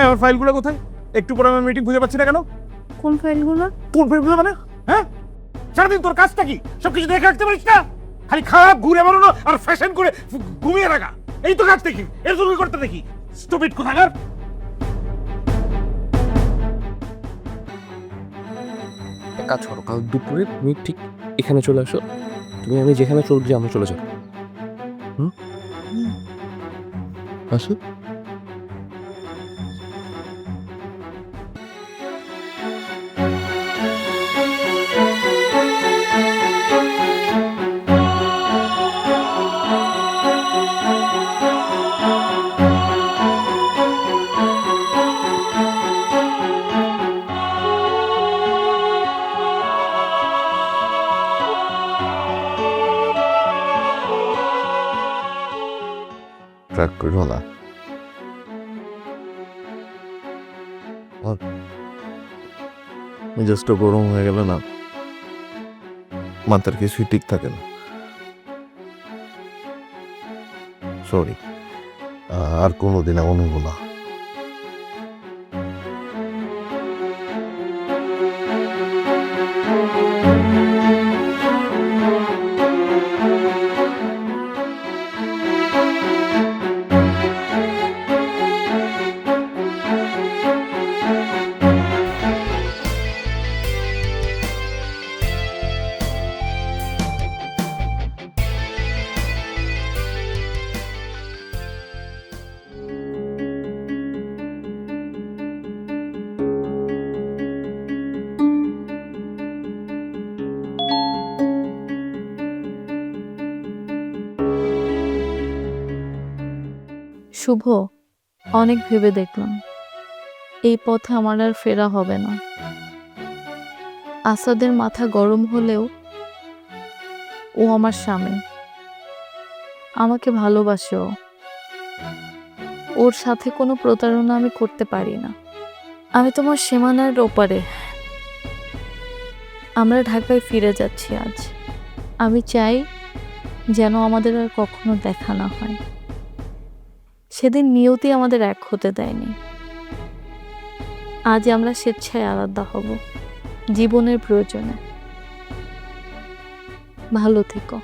হ্যাঁ, আমার ফাইলগুলো কোথায়? একটু পরে আমার মিটিং খুঁজে পাচ্ছি না কেন? কোন ফাইলগুলো? কোন ফাইলগুলো মানে? হ্যাঁ, সারাদিন তোর কাজটা কি? সবকিছু দেখে রাখতে পারিস না? খালি খারাপ ঘুরে বেড়ানো আর ফ্যাশন করে ঘুমিয়ে রাখা, এই তো কাজ দেখি। এর জন্য করতে দেখি স্টুপিড কোথাকার। এক কাজ করো, কাল দুপুরে তুমি ঠিক এখানে চলে আসো। তুমি আমি যেখানে চলে যাই আমরা চলে যাবো। আসো। রাগ করো না। মেজাজটা গরম হয়ে গেলে না মাথার কিছুই ঠিক থাকে না। সরি, আর কোনোদিন এমন হবো না। শুভ, অনেক ভেবে দেখলাম এই পথে আমার আর ফেরা হবে না। আসাদের মাথা গরম হলেও ও আমার স্বামী, আমাকে ভালোবাসে ও। ওর সাথে কোনো প্রতারণা আমি করতে পারি না। আমি তোমার সীমানার ওপারে। আমরা ঢাকায় ফিরে যাচ্ছি আজ। আমি চাই যেন আমাদের আর কখনো দেখা না হয়। সেদিন নিয়তি আমাদের এক হতে দেয়নি। আজ আমরা স্বেচ্ছায় আলাদা হব, জীবনের প্রয়োজনে। ভালো থেকো।